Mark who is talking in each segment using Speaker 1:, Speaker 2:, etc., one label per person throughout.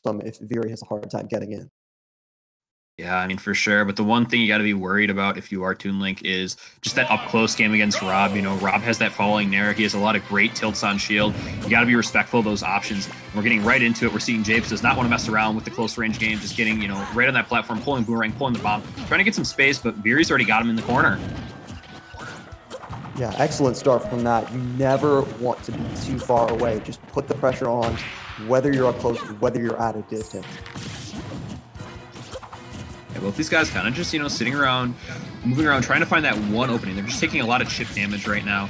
Speaker 1: troublesome if Viri has a hard time getting in.
Speaker 2: Yeah, I mean, for sure. But the one thing you got to be worried about if you are Toon Link is just that up close game against Rob. You know, Rob has that falling nair. He has a lot of great tilts on shield. You got to be respectful of those options. We're getting right into it. We're seeing Japes does not want to mess around with the close range game, just getting, you know, right on that platform, pulling boomerang, pulling the bomb, trying to get some space, but Viri's already got him in the corner.
Speaker 1: Yeah, excellent start from that. You never want to be too far away. Just put the pressure on, whether you're up close, whether you're at a distance.
Speaker 2: Yeah, both these guys kind of just, you know, sitting around, moving around, trying to find that one opening. They're just taking a lot of chip damage right now.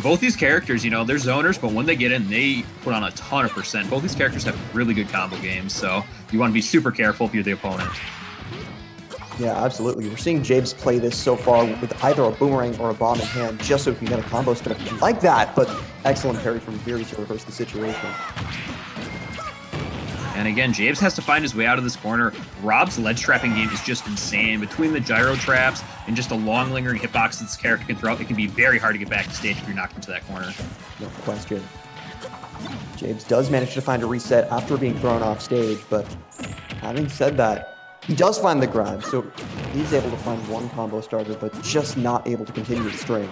Speaker 2: Both these characters, you know, they're zoners, but when they get in, they put on a ton of percent. Both these characters have really good combo games, so you want to be super careful if you're the opponent.
Speaker 1: Yeah, absolutely. We're seeing Japes play this so far with either a boomerang or a bomb in hand, just so he can get a combo start like that, but excellent parry from Viri to reverse the situation.
Speaker 2: And again, Japes has to find his way out of this corner. Rob's ledge trapping game is just insane. Between the gyro traps and just a long lingering hitbox that this character can throw, it can be very hard to get back to stage if you're knocked into that corner.
Speaker 1: No question. Japes does manage to find a reset after being thrown off stage, but having said that, he does find the grab, so he's able to find one combo starter, but just not able to continue the string.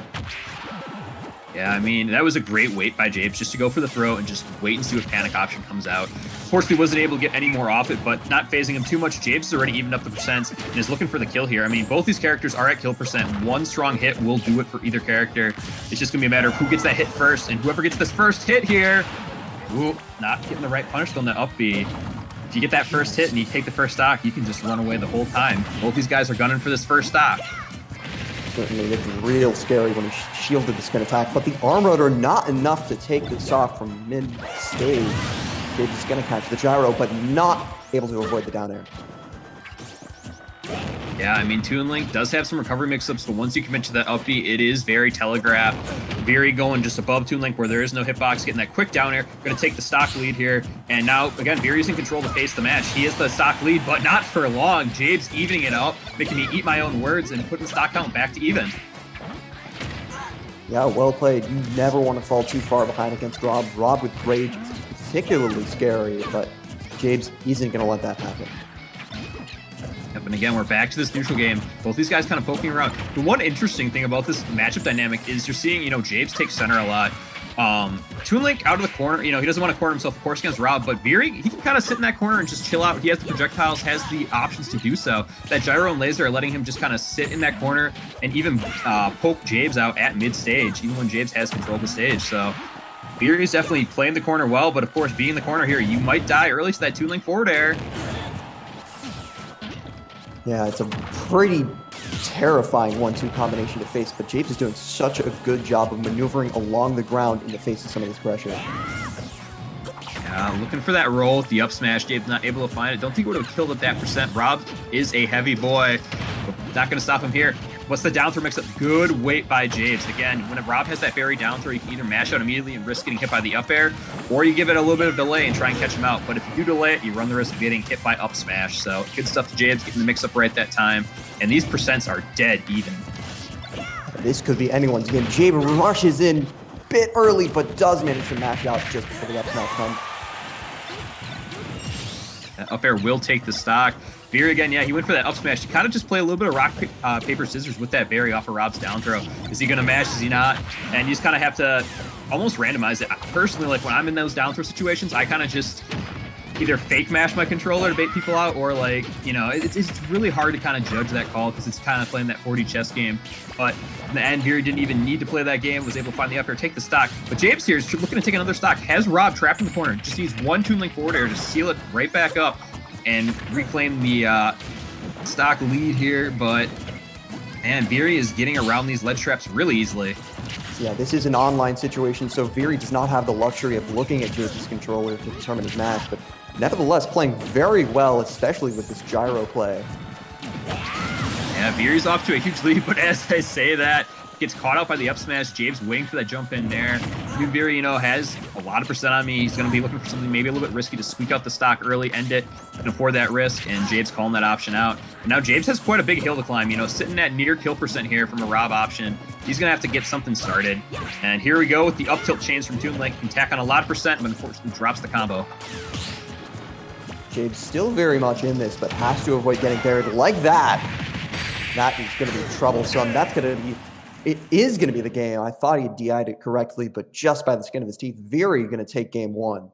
Speaker 2: Yeah, I mean, that was a great wait by Japes, just to go for the throw and just wait and see what panic option comes out. Unfortunately, wasn't able to get any more off it, but not phasing him too much. Japes has already evened up the percents and is looking for the kill here. I mean, both these characters are at kill percent. One strong hit will do it for either character. It's just going to be a matter of who gets that hit first, and whoever gets this first hit here, ooh, not getting the right punish on that up B. If you get that first hit and you take the first stock, you can just run away the whole time. Both these guys are gunning for this first stock.
Speaker 1: Certainly looked real scary when he shielded the spin attack, but the arm rotor not enough to take the stock from mid-stage. Japes is going to catch the gyro, but not able to avoid the down air.
Speaker 2: Yeah, I mean, Toon Link does have some recovery mix-ups, but once you commit to that up B, it is very telegraphed. Viri going just above Toon Link where there is no hitbox, getting that quick down air, going to take the stock lead here. And now, again, Viri's in control to pace the match. He is the stock lead, but not for long. Japes evening it out, making me eat my own words and putting the stock count back to even.
Speaker 1: Yeah, well played. You never want to fall too far behind against Rob. Rob with rage is particularly scary, but Japes isn't going to let that happen.
Speaker 2: Yep, and again, we're back to this neutral game. Both these guys kind of poking around. The one interesting thing about this matchup dynamic is you're seeing, you know, Japes take center a lot. Toon Link out of the corner, you know, he doesn't want to corner himself, of course, against Rob, but Viri, he can kind of sit in that corner and just chill out. He has the projectiles, has the options to do so. That gyro and laser are letting him just kind of sit in that corner and even poke Japes out at mid-stage, even when Japes has control of the stage. So Viri is definitely playing the corner well, but of course, being in the corner here, you might die early to that Toon Link forward air.
Speaker 1: Yeah, it's a pretty terrifying 1-2 combination to face, but Japes is doing such a good job of maneuvering along the ground in the face of some of this pressure.
Speaker 2: Yeah, looking for that roll with the up smash. Japes not able to find it. Don't think it would have killed at that percent. Rob is a heavy boy. Not going to stop him here. What's the down throw mix-up? Good weight by Japes. Again, when Rob has that Viri down throw, you can either mash out immediately and risk getting hit by the up air, or you give it a little bit of delay and try and catch him out. But if you do delay it, you run the risk of getting hit by up smash. So good stuff to Japes, getting the mix-up right that time. And these percents are dead even.
Speaker 1: This could be anyone's game. Japes rushes in a bit early, but does manage to mash out just before the up smash comes.
Speaker 2: That up air will take the stock. Viri again, yeah, he went for that up smash to kind of just play a little bit of rock, paper, scissors with that Viri off of Rob's down throw. Is he going to mash? Is he not? And you just kind of have to almost randomize it. Personally, like when I'm in those down throw situations, I kind of just either fake mash my controller to bait people out, or like, you know, it's really hard to kind of judge that call because it's kind of playing that 4D chess game. But in the end, Viri didn't even need to play that game, was able to find the up air, take the stock. But Japes here is looking to take another stock, has Rob trapped in the corner, just needs one Toon Link forward air to seal it right back up and reclaim the stock lead here. But man, Viri is getting around these ledge traps really easily.
Speaker 1: Yeah, this is an online situation, so Viri does not have the luxury of looking at Japes' controller to determine his match, but nevertheless playing very well, especially with this gyro play.
Speaker 2: Yeah, Viri's off to a huge lead, but as I say that, gets caught out by the up smash. Japes waiting for that jump in there. New Viri, you know, has a lot of percent on me. He's going to be looking for something maybe a little bit risky to squeak out the stock early, end it, and afford that risk, and Japes calling that option out. And now Japes has quite a big hill to climb, you know, sitting at near kill percent here from a Rob option. He's going to have to get something started. And here we go with the up tilt chains from Toon Link. Can tack on a lot of percent, but unfortunately drops the combo.
Speaker 1: James still very much in this, but has to avoid getting buried like that. That is going to be troublesome. That's going to be, it is going to be the game. I thought he DI'd it correctly, but just by the skin of his teeth, Viri going to take game one.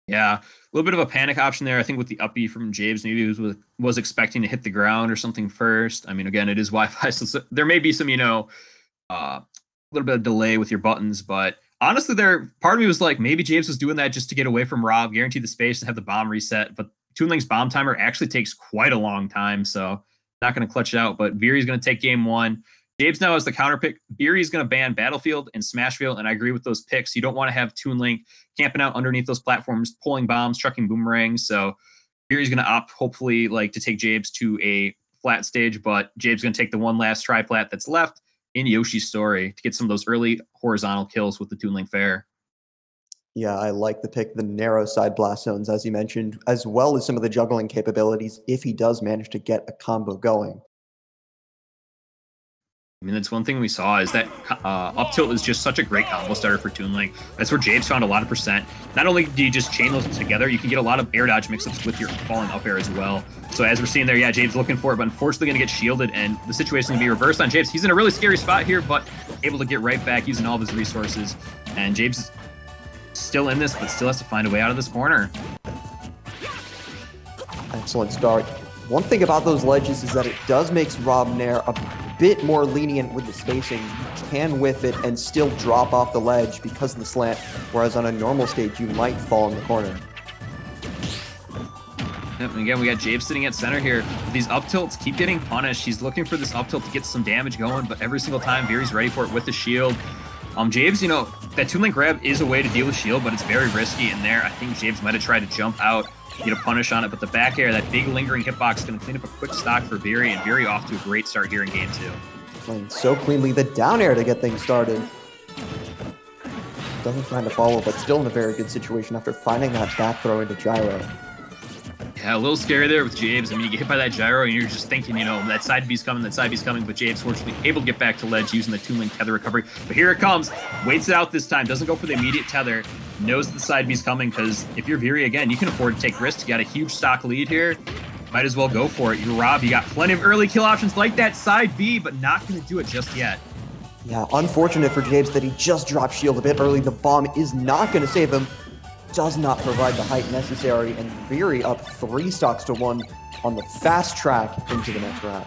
Speaker 2: Yeah, a little bit of a panic option there. I think with the up B from James, maybe he was expecting to hit the ground or something first. I mean, again, it is Wi-Fi, so there may be some, a little bit of delay with your buttons, but honestly, part of me was like, maybe James was doing that just to get away from Rob, guarantee the space, and have the bomb reset. But Toon Link's bomb timer actually takes quite a long time, so not going to clutch it out. But Viri's going to take game one. James now has the counter pick. Viri's going to ban Battlefield and Smashville, and I agree with those picks. You don't want to have Toon Link camping out underneath those platforms, pulling bombs, chucking boomerangs. So Viri's going to opt, hopefully, to take James to a flat stage, but James going to take the one last tri-plat that's left in Yoshi's Story to get some of those early horizontal kills with the Toon Link Fair.
Speaker 1: Yeah, I like the pick, the narrow side blast zones, as you mentioned, as well as some of the juggling capabilities if he does manage to get a combo going.
Speaker 2: I mean, that's one thing we saw is that up tilt is just such a great combo starter for Toon Link. That's where James found a lot of percent. Not only do you just chain those together, you can get a lot of air dodge mix-ups with your falling up air as well. So as we're seeing there, yeah, James looking for it, but unfortunately going to get shielded, and the situation is going to be reversed on James. He's in a really scary spot here, but able to get right back using all of his resources. And James is still in this, but still has to find a way out of this corner.
Speaker 1: Excellent start. One thing about those ledges is that it does make Rob Nair a bit more lenient with the spacing. You can whiff it and still drop off the ledge because of the slant, whereas on a normal stage, you might fall in the corner.
Speaker 2: Yep, and again, we got James sitting at center here. These up tilts keep getting punished. He's looking for this up tilt to get some damage going, but every single time, Viri's ready for it with the shield. James, that Toon Link grab is a way to deal with shield, but it's very risky in there. I think James might have tried to jump out, get a punish on it, but the back air, that big lingering hitbox, is going to clean up a quick stock for Viri, and Viri off to a great start here in game two.
Speaker 1: Playing so cleanly, the down air to get things started. Doesn't find a follow, but still in a very good situation after finding that back throw into gyro.
Speaker 2: Yeah, a little scary there with James. I mean, you get hit by that gyro, and you're just thinking, that side B's coming, but James fortunately able to get back to ledge using the Toon Link tether recovery. But here it comes. Waits it out this time. Doesn't go for the immediate tether. Knows that the side B's coming, because if you're Viri, again, you can afford to take risks. You got a huge stock lead here. Might as well go for it. You're Rob. You got plenty of early kill options like that side B, but not going to do it just yet.
Speaker 1: Yeah, unfortunate for James that he just dropped shield a bit early. The bomb is not going to save him. Does not provide the height necessary, and Viri up 3 stocks to 1 on the fast track into the next round.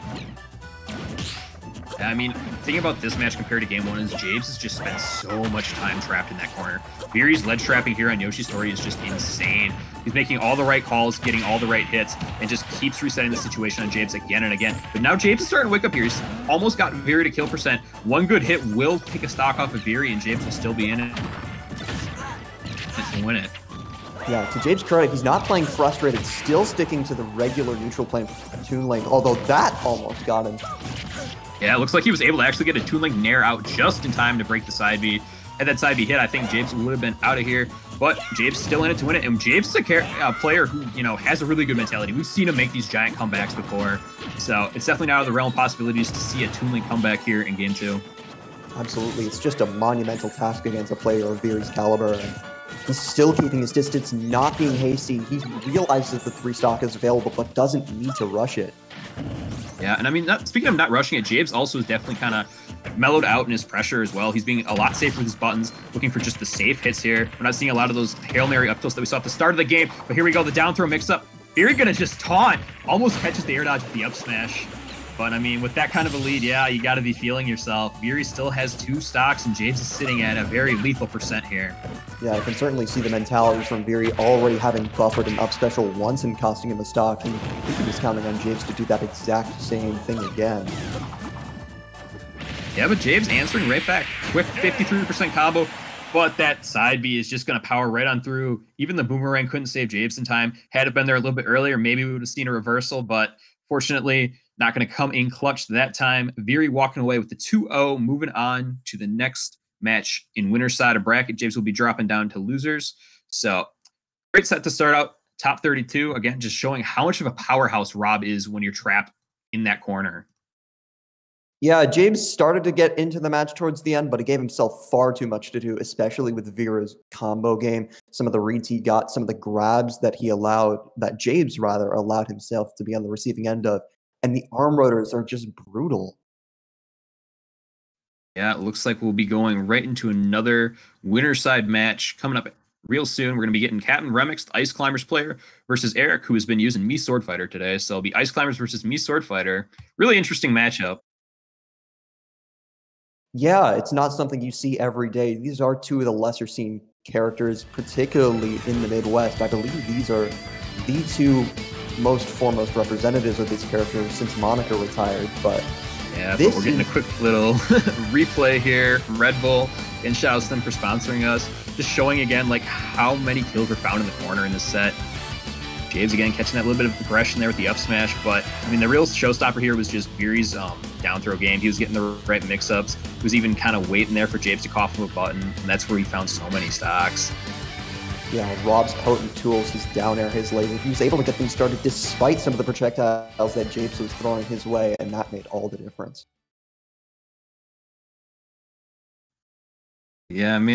Speaker 2: I mean, thinking about this match compared to game one is James has just spent so much time trapped in that corner. Viri's ledge trapping here on Yoshi's Story is just insane. He's making all the right calls, getting all the right hits, and just keeps resetting the situation on James again and again. But now James is starting to wake up here. He's almost got Viri to kill percent. One good hit will take a stock off of Viri, and James will still be in it and win it.
Speaker 1: Yeah, to James' credit, he's not playing frustrated, still sticking to the regular neutral plane Toon Link, although that almost got him.
Speaker 2: Yeah, it looks like he was able to actually get a Toon Link Nair out just in time to break the side B. Had that side B hit, I think James would have been out of here, but James still in it to win it. And James is a player who, has a really good mentality. We've seen him make these giant comebacks before, so it's definitely not out of the realm of possibilities to see a Toon Link comeback here in game two.
Speaker 1: Absolutely, it's just a monumental task against a player of Viri's caliber, and he's still keeping his distance, not being hasty. He realizes the 3 stock is available, but doesn't need to rush it.
Speaker 2: Yeah, and I mean, speaking of not rushing it, James also is definitely kind of mellowed out in his pressure as well. He's being a lot safer with his buttons, looking for just the safe hits here. We're not seeing a lot of those Hail Mary up tilts that we saw at the start of the game, but here we go, the down throw mix-up. Viri gonna just taunt, almost catches the air dodge with the up smash. But, I mean, with that kind of a lead, yeah, you got to be feeling yourself. Viri still has 2 stocks, and James is sitting at a very lethal percent here.
Speaker 1: Yeah, I can certainly see the mentality from Viri already having buffered an up special once and costing him a stock. And I think he was counting on James to do that exact same thing again.
Speaker 2: Yeah, but James answering right back. Quick 53% combo, but that side B is just going to power right on through. Even the boomerang couldn't save James in time. Had it been there a little bit earlier, maybe we would have seen a reversal, but fortunately, not going to come in clutch that time. Viri walking away with the 2-0, moving on to the next match in winner's side of bracket. James will be dropping down to losers. So great set to start out. Top 32. Again, just showing how much of a powerhouse Rob is when you're trapped in that corner.
Speaker 1: Yeah, James started to get into the match towards the end, but he gave himself far too much to do, especially with Vira's combo game. Some of the reads he got, some of the grabs that James rather allowed himself to be on the receiving end of, and the arm rotors are just brutal.
Speaker 2: Yeah, it looks like we'll be going right into another winner side match coming up real soon. We're going to be getting Captain Remix, the Ice Climbers player, versus Eric, who has been using Me Sword Fighter today. So it'll be Ice Climbers versus Me Sword Fighter. Really interesting matchup.
Speaker 1: Yeah, it's not something you see every day. These are two of the lesser seen characters, particularly in the Midwest. I believe these are the two most foremost representatives of these characters since Monica retired. But
Speaker 2: yeah, but we're getting a quick little replay here from Red Bull. And shout out to them for sponsoring us. Just showing again like how many kills were found in the corner in this set. James again catching that little bit of aggression there with the up smash, but I mean the real showstopper here was just Viri's down throw game. He was getting the right mix-ups. He was even kind of waiting there for James to cough him a button, and that's where he found so many stocks.
Speaker 1: Yeah, Rob's potent tools, his down air, his laser, he was able to get things started despite some of the projectiles that James was throwing his way, and that made all the difference.
Speaker 2: Yeah, I mean,